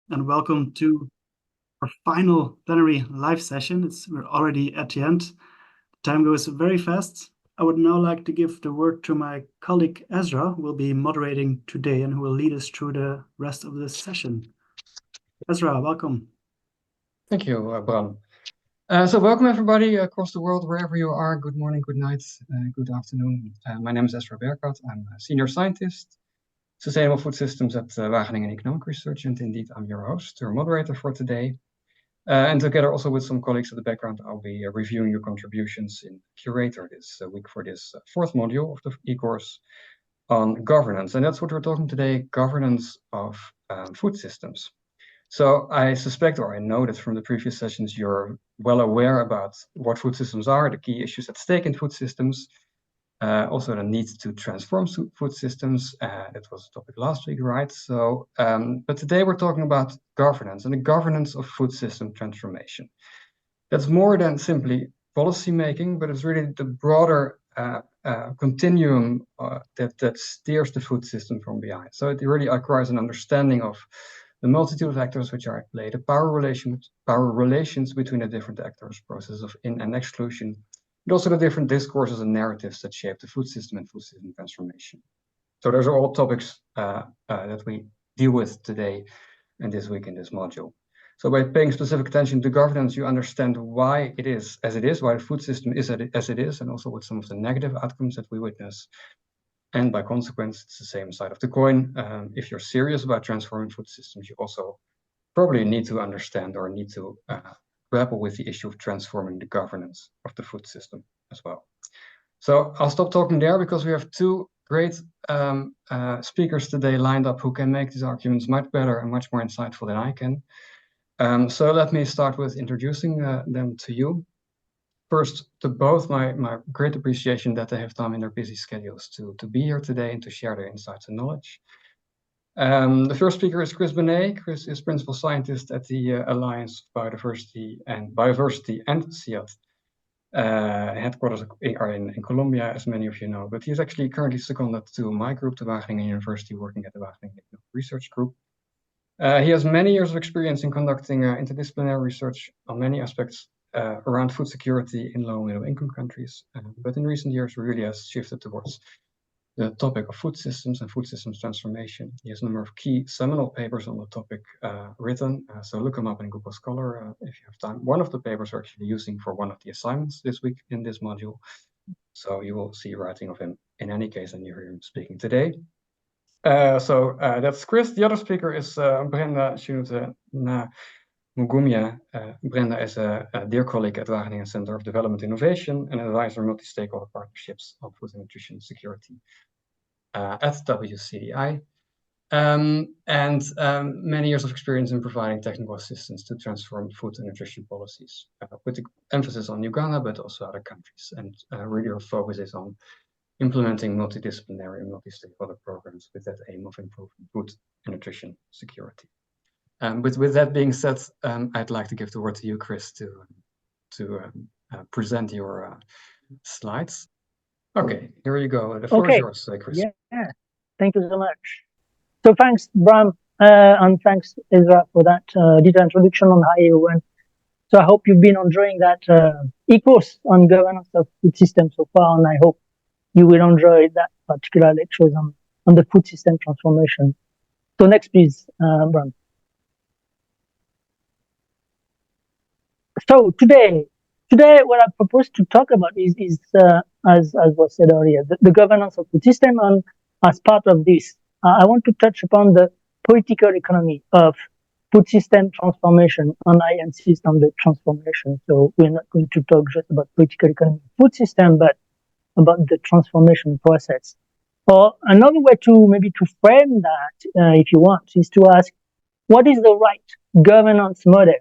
and welcome to our final plenary live session. We're already at the end. Time goes very fast. I would now like to give the word to my colleague Ezra, who will be moderating today and who will lead us through the rest of this session. Ezra, welcome. Thank you, Bram. So welcome everybody across the world, wherever you are. Good morning, good night, good afternoon. My name is Ezra Berkat. I'm a senior scientist, sustainable food systems at Wageningen Economic Research, and indeed I'm your host or moderator for today. And together also with some colleagues at the background, I'll be reviewing your contributions in Curator this week for this fourth module of the e-course on governance. And that's what we're talking today, governance of food systems. So I suspect, or I know that from the previous sessions, you're well aware about what food systems are, the key issues at stake in food systems, also the need to transform food systems. That was a topic last week, right? So, but today we're talking about governance and the governance of food system transformation. That's more than simply policy making, but it's really the broader continuum that steers the food system from behind. So it really requires an understanding of the multitude of actors which are at play, the power relations between the different actors, processes of in and exclusion, but also the different discourses and narratives that shape the food system and food system transformation. So those are all topics that we deal with today and this week in this module. So by paying specific attention to governance, you understand why it is as it is, why the food system is as it is, and also with some of the negative outcomes that we witness. And by consequence, it's the same side of the coin. If you're serious about transforming food systems, you also probably need to understand or need to grapple with the issue of transforming the governance of the food system as well. So I'll stop talking there because we have two great speakers today lined up who can make these arguments much better and much more insightful than I can. So let me start with introducing them to you. First, to both my great appreciation that they have time in their busy schedules to be here today and to share their insights and knowledge. The first speaker is Chris Béné. Chris is principal scientist at the Alliance of Biodiversity and CIAT, headquarters are in Colombia, as many of you know, but he's actually currently seconded to my group, the Wageningen University, working at the Wageningen Research Group. He has many years of experience in conducting interdisciplinary research on many aspects around food security in low and middle income countries. But in recent years, really has shifted towards the topic of food systems and food systems transformation. He has a number of key seminal papers on the topic written. So look him up in Google Scholar if you have time. One of the papers we're actually using for one of the assignments this week in this module. So you will see writing of him in any case, and you hear him speaking today. So that's Chris. The other speaker is Brenda Shenute. Namugumya. Brenda is a dear colleague at Wageningen Centre of Development Innovation and advisor multi-stakeholder partnerships on food and nutrition security at WCDI. And many years of experience in providing technical assistance to transform food and nutrition policies, with the emphasis on Uganda, but also other countries. And really our focus is on implementing multidisciplinary and multi-stakeholder programs with that aim of improving food and nutrition security. But with that being said, I'd like to give the word to you, Chris, to present your slides. Okay, here you go. The floor is yours, Chris. Yeah, thank you so much. So thanks, Bram, and thanks, Ezra, for that detailed introduction on how you went. So I hope you've been enjoying that e-course on governance of food systems so far, and I hope you will enjoy that particular lectures on the food system transformation. So next, please, Bram. So today, what I propose to talk about is as was said earlier, the governance of food system, and as part of this, I want to touch upon the political economy of food system transformation, and I insist on the transformation. So we're not going to talk just about political economy of food system, but about the transformation process. Or another way to maybe to frame that, if you want, is to ask, what is the right governance model?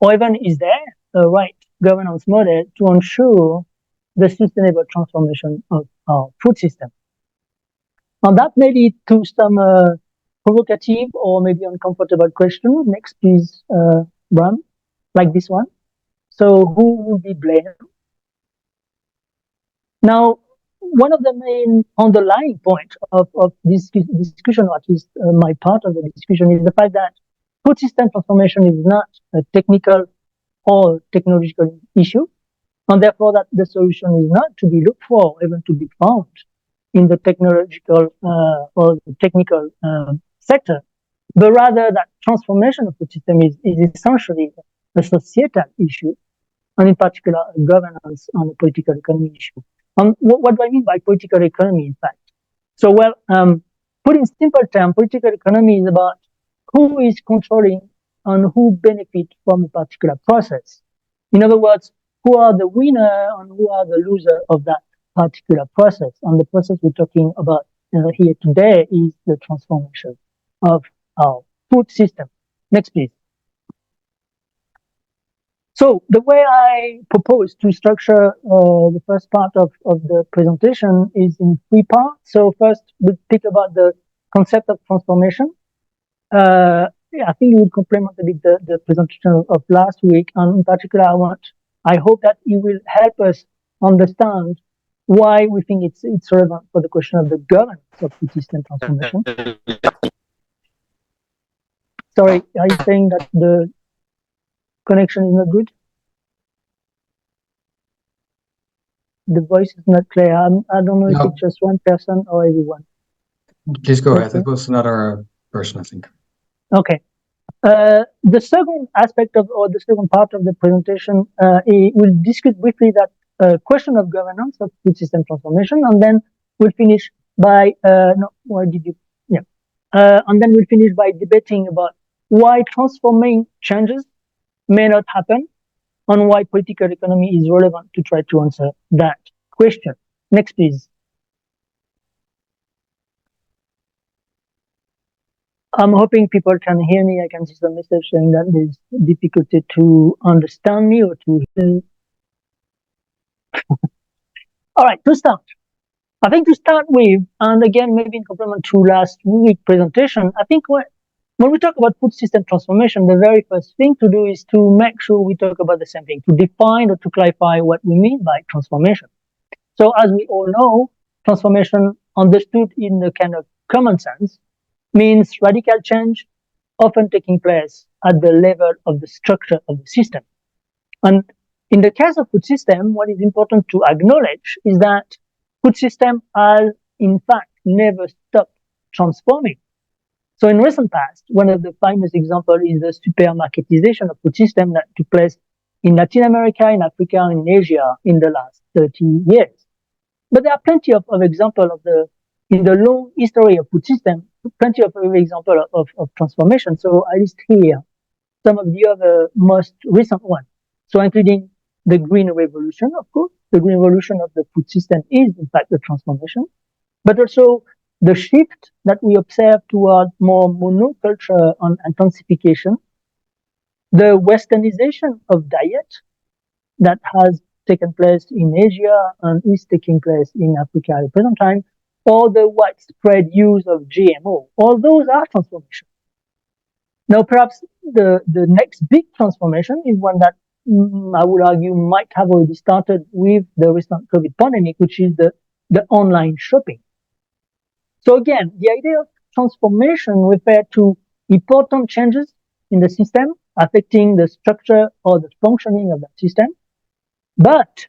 Or even, is there a right governance model to ensure the sustainable transformation of our food system? And that may lead to some provocative or maybe uncomfortable questions. Next, please, Bram, like this one. So who will be blamed? Now, one of the main underlying points of this discussion, or at least my part of the discussion, is the fact that food system transformation is not a technical or technological issue, and therefore that the solution is not to be looked for, even to be found in the technological or the technical sector, but rather that transformation of food system is essentially a societal issue, and in particular a governance and a political economy issue. And what do I mean by political economy, in fact? So, well, put in simple terms, political economy is about who is controlling and who benefits from a particular process. In other words, who are the winner and who are the loser of that particular process. And the process we're talking about here today is the transformation of our food system. Next, please. So the way I propose to structure the first part of the presentation is in three parts. So first, we'll speak about the concept of transformation. I think it will complement a bit the presentation of last week. And in particular, I hope that it will help us understand why we think it's relevant for the question of the governance of food system transformation. Sorry, are you saying that the connection is not good? The voice is not clear. I don't know if it's just one person or everyone. Please go ahead. It was another person, I think. Okay. The second aspect or the second part of the presentation, we'll discuss briefly that question of governance of food system transformation, and then we'll finish by and then we'll finish by debating about why transforming changes may not happen, and why political economy is relevant to try to answer that question. Next, please. I'm hoping people can hear me. I can see some message saying that there's difficulty to understand me or to hear. All right, to start. I think to start with, and again, maybe in complement to last week's presentation, I think when we talk about food system transformation, the very first thing to do is to make sure we talk about the same thing, to define or to clarify what we mean by transformation. So as we all know, transformation understood in the kind of common sense means radical change often taking place at the level of the structure of the system. And in the case of food system, what is important to acknowledge is that food system has in fact never stopped transforming. So in recent past, one of the famous examples is the supermarketization of food system that took place in Latin America, in Africa, and in Asia in the last 30 years. But there are plenty of examples in the long history of food system, plenty of examples of transformation. So I list here some of the other most recent ones. So including the Green Revolution, of course. The Green Revolution of the food system is in fact a transformation, but also the shift that we observe toward more monoculture and intensification, the westernization of diet that has taken place in Asia and is taking place in Africa at the present time, or the widespread use of GMO. All those are transformations. Now, perhaps the next big transformation is one that I would argue might have already started with the recent COVID pandemic, which is the online shopping. So again, the idea of transformation refers to important changes in the system affecting the structure or the functioning of that system. But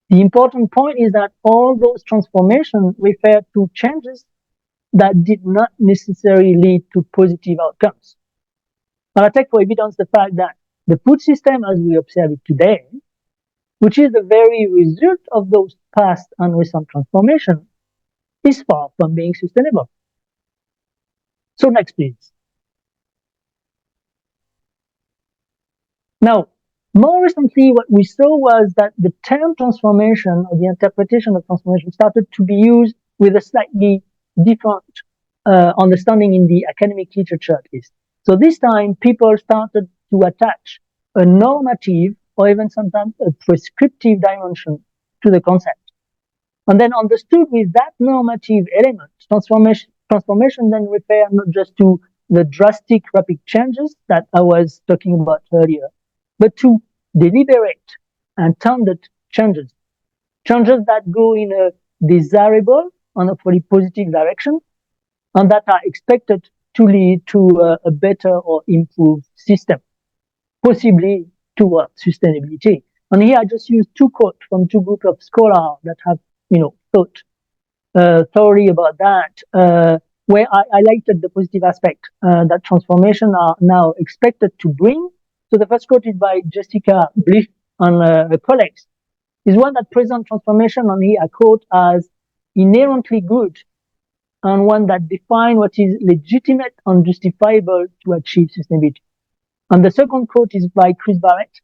the important point is that all those transformations refer to changes that did not necessarily lead to positive outcomes. And I take for evidence the fact that the food system as we observe it today, which is the very result of those past and recent transformations, is far from being sustainable. So next, please. Now, more recently, what we saw was that the term transformation or the interpretation of transformation started to be used with a slightly different understanding in the academic literature at least. So this time, people started to attach a normative or even sometimes a prescriptive dimension to the concept. And then understood with that normative element, transformation then refers not just to the drastic rapid changes that I was talking about earlier, but to deliberate and tended changes that go in a desirable and hopefully positive direction, and that are expected to lead to a better or improved system, possibly towards sustainability. And here I just use two quotes from two groups of scholars that have, thought thoroughly about that, where I highlighted the positive aspect that transformation are now expected to bring. So the first quote is by Jessica Bliff and her colleagues, is one that presents transformation, and here I quote, as inherently good, and one that defines what is legitimate and justifiable to achieve sustainability. And the second quote is by Chris Barrett,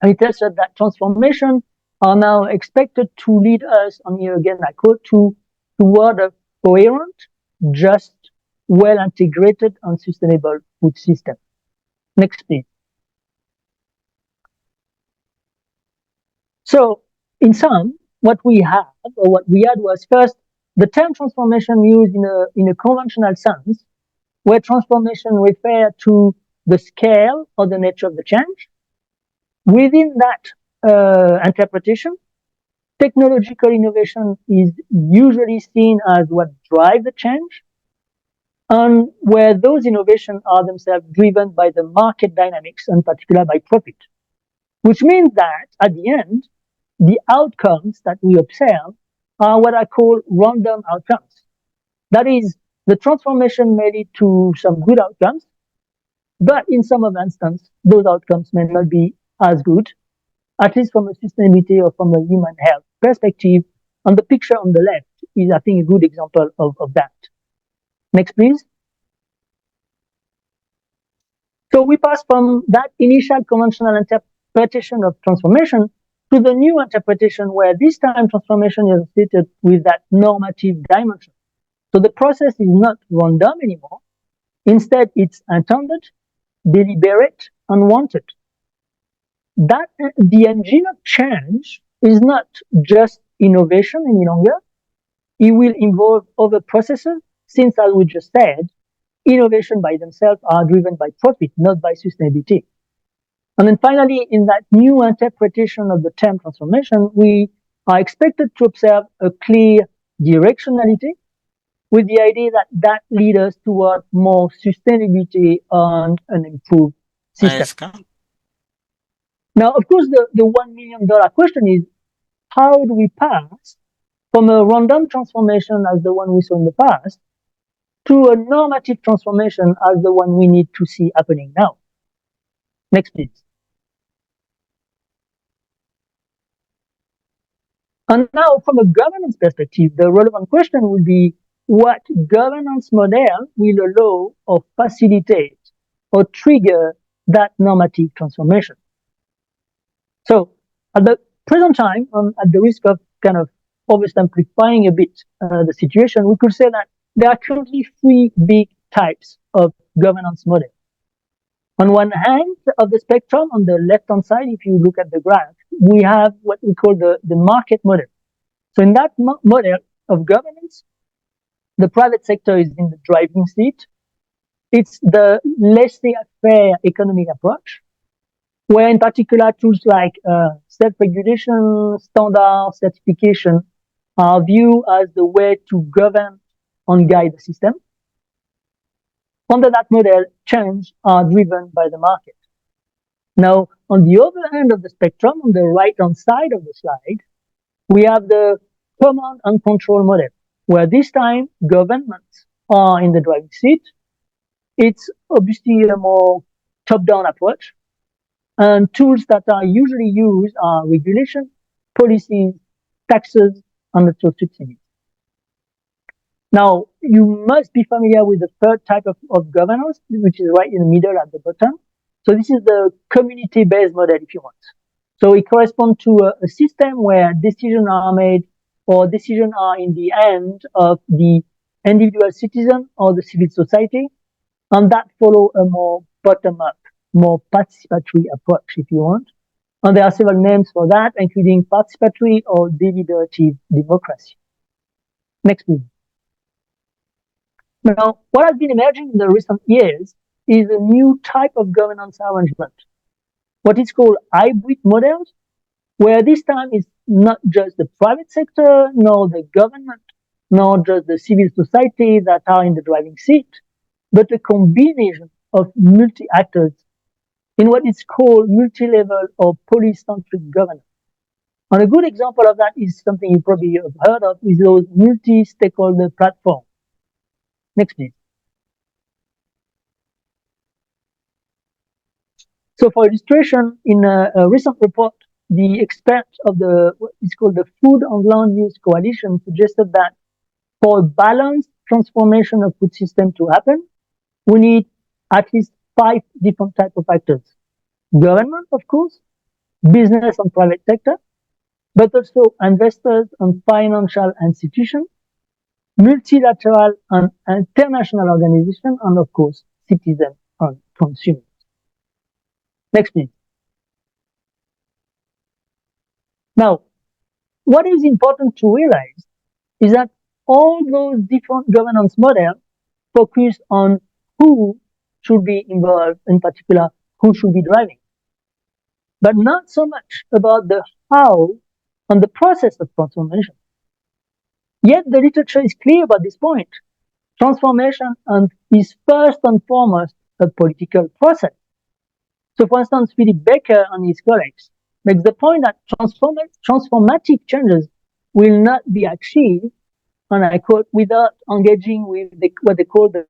and it tells us that transformation are now expected to lead us, and here again I quote, toward a coherent, just, well-integrated and sustainable food system. Next, please. So, in sum, what we had was first the term transformation used in a conventional sense, where transformation refers to the scale or the nature of the change. Within that interpretation, technological innovation is usually seen as what drives the change, and where those innovations are themselves driven by the market dynamics, in particular by profit. Which means that at the end, the outcomes that we observe are what I call random outcomes. That is, the transformation may lead to some good outcomes, but in some of the instances, those outcomes may not be as good, at least from a sustainability or from a human health perspective. And the picture on the left is, I think, a good example of that. Next, please. So we pass from that initial conventional interpretation of transformation to the new interpretation, where this time transformation is associated with that normative dimension. So the process is not random anymore. Instead, it's intended, deliberate, and wanted. That the engine of change is not just innovation any longer. It will involve other processes, since, as we just said, innovation by themselves are driven by profit, not by sustainability. And then finally, in that new interpretation of the term transformation, we are expected to observe a clear directionality, with the idea that leads us toward more sustainability and an improved system. Now, of course, the $1 million question is, how do we pass from a random transformation as the one we saw in the past to a normative transformation as the one we need to see happening now? Next, please. And now, from a governance perspective, the relevant question will be, what governance model will allow or facilitate or trigger that normative transformation? So, at the present time, at the risk of kind of oversimplifying a bit the situation, we could say that there are currently three big types of governance models. On one hand of the spectrum, on the left-hand side, if you look at the graph, we have what we call the market model. So in that model of governance, the private sector is in the driving seat. It's the laissez-faire economic approach, where in particular tools like self-regulation, standard certification are viewed as the way to govern and guide the system. Under that model, change are driven by the market. Now, on the other end of the spectrum, on the right-hand side of the slide, we have the command and control model, where this time governments are in the driving seat. It's obviously a more top-down approach, and tools that are usually used are regulation, policies, taxes, and also subsidies. Now, you must be familiar with the third type of governance, which is right in the middle at the bottom. So this is the community-based model, if you want. So it corresponds to a system where decisions are made, or decisions are in the hands of the individual citizen or the civil society, and that follow a more bottom-up, more participatory approach, if you want. And there are several names for that, including participatory or deliberative democracy. Next, please. Now, what has been emerging in the recent years is a new type of governance arrangement, what is called hybrid models, where this time it's not just the private sector, nor the government, nor just the civil society that are in the driving seat, but a combination of multi-actors in what is called multi-level or polycentric governance. And a good example of that is something you probably have heard of, is those multi-stakeholder platforms. Next, please. So for illustration, in a recent report, the experts of what is called the Food and Land Use Coalition suggested that for a balanced transformation of food system to happen, we need at least 5 different types of actors. Government, of course, business and private sector, but also investors and financial institutions, multilateral and international organizations, and of course, citizens and consumers. Next, please. Now, what is important to realize is that all those different governance models focus on who should be involved, in particular, who should be driving, but not so much about the how and the process of transformation. Yet the literature is clear about this point. Transformation is first and foremost a political process. So, for instance, Philip Baker and his colleagues makes the point that transformative changes will not be achieved, and I quote, without engaging with what they call the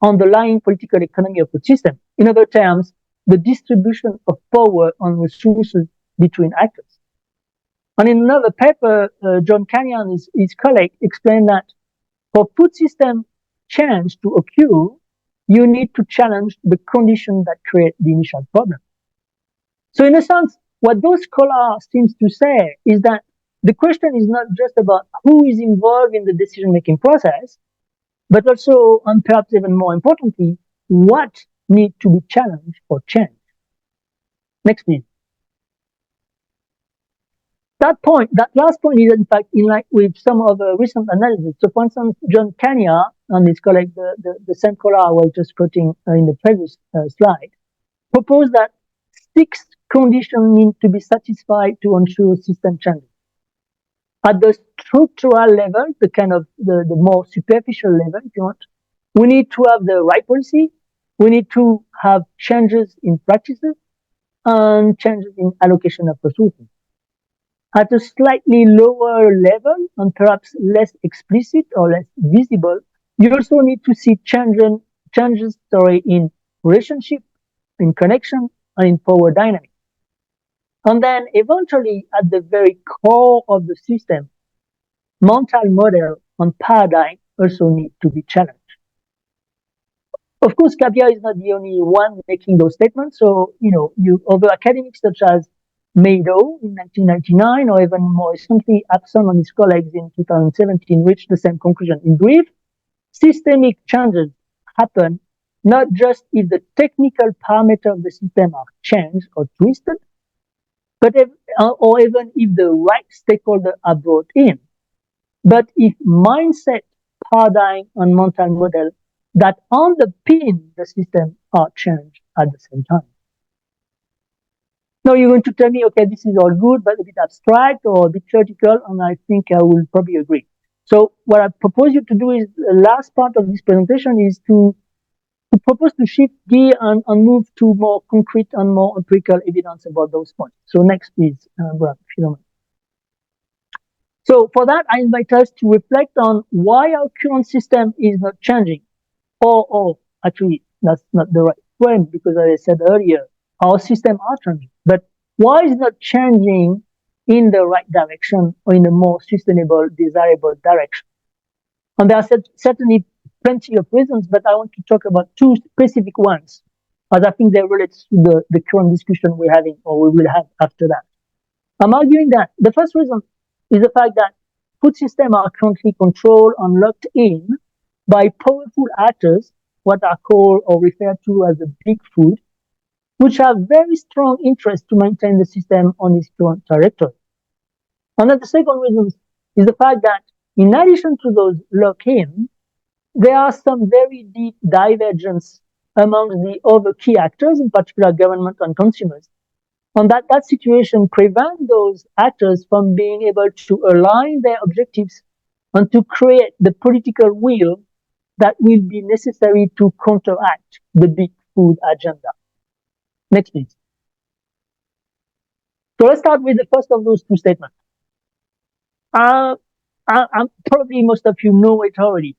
underlying political economy of the system. In other terms, the distribution of power and resources between actors. And in another paper, John Kanya and his colleague explained that for food system change to occur, you need to challenge the conditions that create the initial problem. So in a sense, what those scholars seem to say is that the question is not just about who is involved in the decision-making process, but also, and perhaps even more importantly, what needs to be challenged or changed. Next, please. That last point is in fact in line with some of the recent analysis. So for instance, John Kanya and his colleague, the same scholar I was just quoting in the previous slide, proposed that 6 conditions need to be satisfied to ensure system changes. At the structural level, the kind of the more superficial level, if you want, we need to have the right policy, we need to have changes in practices, and changes in allocation of resources. At a slightly lower level, and perhaps less explicit or less visible, you also need to see changes in relationship, in connection, and in power dynamics. And then eventually, at the very core of the system, mental model and paradigm also need to be challenged. Of course, Kabia is not the only one making those statements. So, other academics such as Mado in 1999, or even more recently, Abson and his colleagues in 2017 reached the same conclusion. In brief, systemic changes happen not just if the technical parameters of the system are changed or twisted, but or even if the right stakeholders are brought in, but if mindset, paradigm, and mental model that underpin the system are changed at the same time. Now you're going to tell me, okay, this is all good, but a bit abstract or a bit theoretical, and I think I will probably agree. So what I propose you to do is, the last part of this presentation is to propose to shift gear and move to more concrete and more empirical evidence about those points. So next, please, Brad, if you don't mind. So for that, I invite us to reflect on why our current system is not changing, or actually, that's not the right frame, because as I said earlier, our system are changing, but why is it not changing in the right direction or in a more sustainable, desirable direction? And there are certainly plenty of reasons, but I want to talk about 2 specific ones, as I think they relate to the current discussion we're having, or we will have after that. I'm arguing that the first reason is the fact that food systems are currently controlled and locked in by powerful actors, what are called or referred to as the big food, which have very strong interest to maintain the system on its current trajectory. And then the second reason is the fact that in addition to those lock-in, there are some very deep divergence among the other key actors, in particular government and consumers. And that situation prevents those actors from being able to align their objectives and to create the political will that will be necessary to counteract the big food agenda. Next, please. So let's start with the first of those two statements. Probably most of you know it already.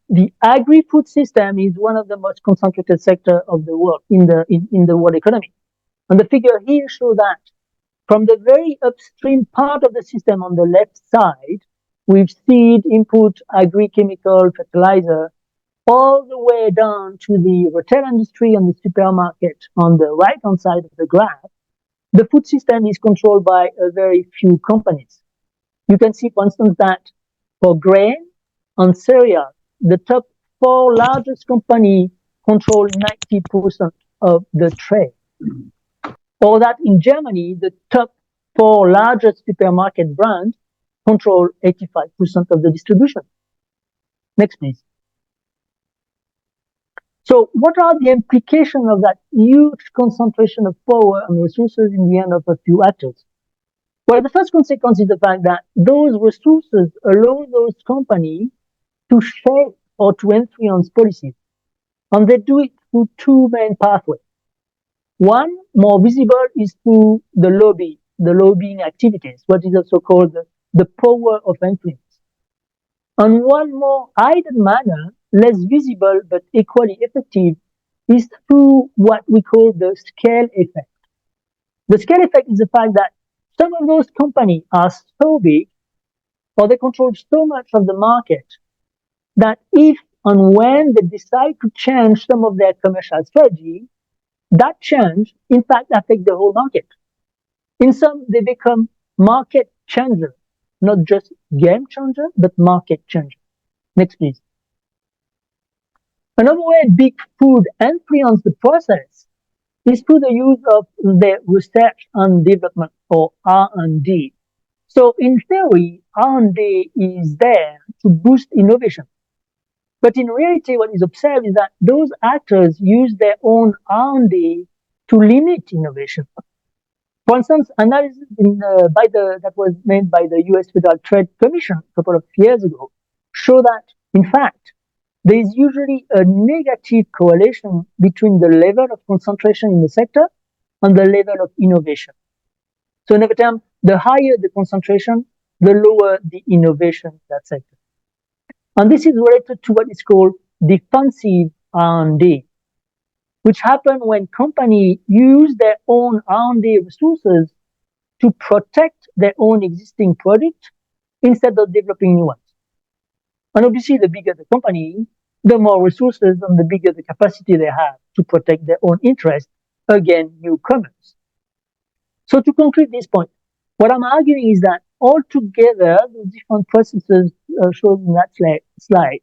The agri-food system is one of the most concentrated sectors of the world in the world economy. And the figure here shows that from the very upstream part of the system on the left side, with seed, input, agri-chemical, fertilizer, all the way down to the retail industry and the supermarket on the right-hand side of the graph, the food system is controlled by a very few companies. You can see, for instance, that for grain and cereal, the top 4 largest companies control 90% of the trade. Or that in Germany, the top 4 largest supermarket brands control 85% of the distribution. Next, please. So what are the implications of that huge concentration of power and resources in the hand of a few actors? Well, the first consequence is the fact that those resources allow those companies to shape or to influence policies. And they do it through 2 main pathways. One, more visible, is through the lobbying activities, what is also called the power of influence. And one more hidden manner, less visible but equally effective, is through what we call the scale effect. The scale effect is the fact that some of those companies are so big, or they control so much of the market, that if and when they decide to change some of their commercial strategy, that change, in fact, affects the whole market. In some, they become market changers, not just game changer, but market changer. Next, please. Another way big food influence the process is through the use of the research and development, or R&D. So in theory, R&D is there to boost innovation. But in reality, what is observed is that those actors use their own R&D to limit innovation. For instance, analysis that was made by the US Federal Trade Commission a couple of years ago show that, in fact, there is usually a negative correlation between the level of concentration in the sector and the level of innovation. So in other terms, the higher the concentration, the lower the innovation in that sector. And this is related to what is called defensive R&D, which happen when companies use their own R&D resources to protect their own existing product instead of developing new ones. And obviously, the bigger the company, the more resources and the bigger the capacity they have to protect their own interests against newcomers. So to conclude this point, what I'm arguing is that altogether, the different processes shown in that slide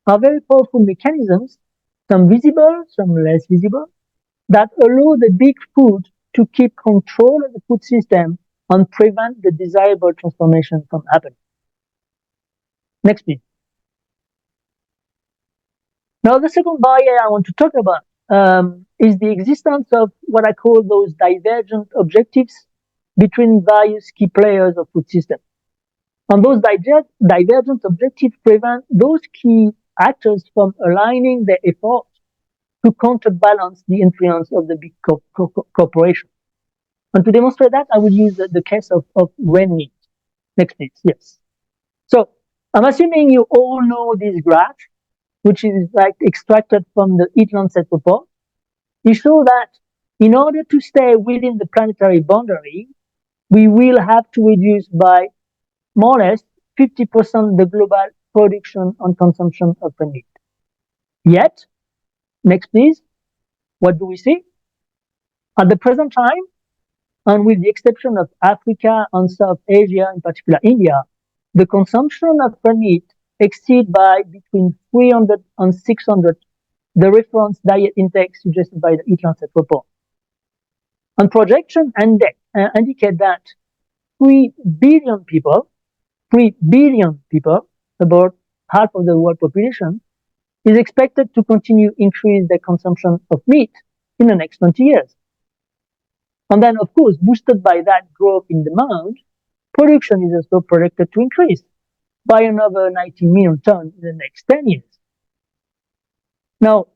are very powerful mechanisms, some visible, some less visible, that allow the big food to keep control of the food system and prevent the desirable transformation from happening. Next, please. Now, the second barrier I want to talk about is the existence of what I call those divergent objectives between various key players of food system. And those divergent objectives prevent those key actors from aligning their efforts to counterbalance the influence of the big corporation. And to demonstrate that, I will use the case of red meat. Next, please. Yes. So I'm assuming you all know this graph, which is like extracted from the Eat-Lancet report. It shows that in order to stay within the planetary boundary, we will have to reduce by more or less 50% the global production and consumption of red meat. Yet, next please, what do we see? At the present time, and with the exception of Africa and South Asia, in particular India, the consumption of red meat exceed by between 300 and 600 the reference diet intake suggested by the Eat-Lancet report. And projections indicate that 3 billion people, about half of the world population, is expected to continue increase their consumption of meat in the next 20 years. And then, of course, boosted by that growth in demand, production is also projected to increase by another 90 million tons in the next 10 years. Now,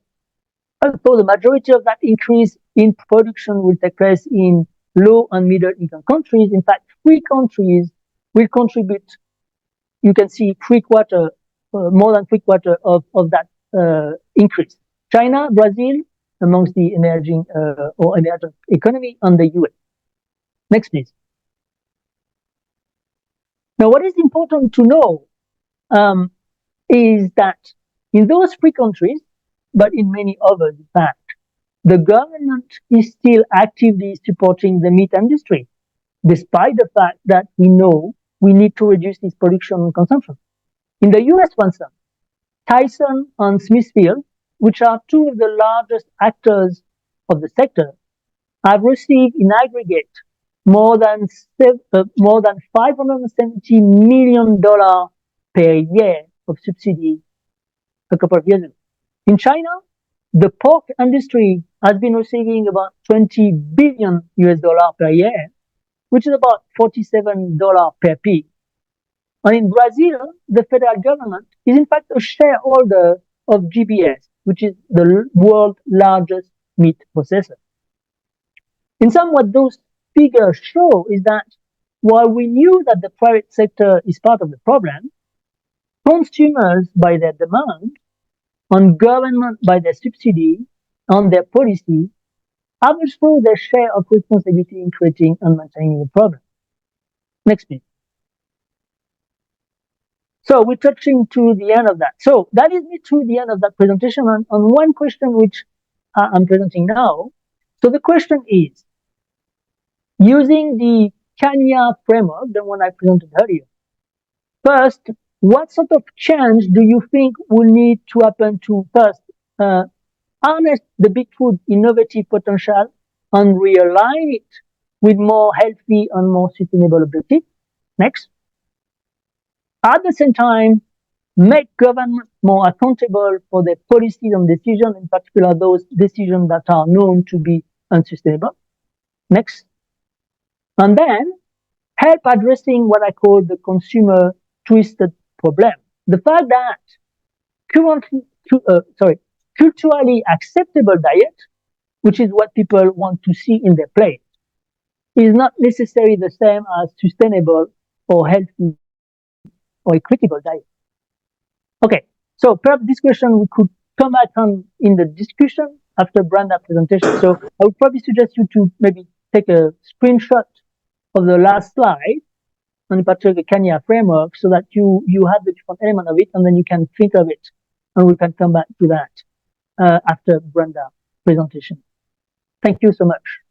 although the majority of that increase in production will take place in low and middle income countries, in fact, 3 countries will contribute, you can see more than 3/4 of that increase. China, Brazil, amongst the emerging or emergent economy, and the US. Next, please. Now, what is important to know is that in those 3 countries, but in many others, in fact, the government is still actively supporting the meat industry, despite the fact that we know we need to reduce its production and consumption. In the US, for instance, Tyson and Smithfield, which are 2 of the largest actors of the sector, have received in aggregate more than $570 million per year of subsidy a couple of years ago. In China, the pork industry has been receiving about $20 billion per year, which is about $47 per pig. And in Brazil, the federal government is in fact a shareholder of GBS, which is the world's largest meat processor. In sum, what those figures show is that while we knew that the private sector is part of the problem, consumers by their demand, and government by their subsidy and their policy have also their share of responsibility in creating and maintaining the problem. Next, please. So we're touching to the end of that. So that leads me to the end of that presentation on one question which I'm presenting now. So the question is, using the CIAT framework, the one I presented earlier, first, what sort of change do you think will need to happen to first harness the big food innovative potential and realign it with more healthy and more sustainable objectives? Next. At the same time, make government more accountable for their policies and decisions, in particular those decisions that are known to be unsustainable. Next. And then help addressing what I call the consumer twisted problem. The fact that culturally acceptable diet, which is what people want to see in their plate, is not necessarily the same as sustainable or healthy or equitable diet. Okay, so perhaps this question we could come back on in the discussion after Brenda's presentation. So I would probably suggest you to maybe take a screenshot of the last slide, and in particular the CIAT framework, so that you have the different element of it, and then you can think of it, and we can come back to that after Brenda's presentation. Thank you so much.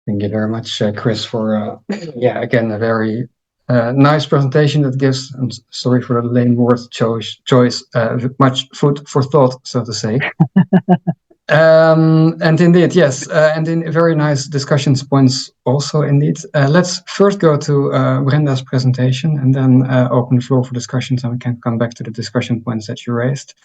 Thank you very much, Chris, for again a very nice presentation that gives, and sorry for the lame word choice, much food for thought, so to say. And indeed, yes, and in very nice discussion points also, indeed. Let's first go to Brenda's presentation and then open the floor for discussions, and we can come back to the discussion points that you raised.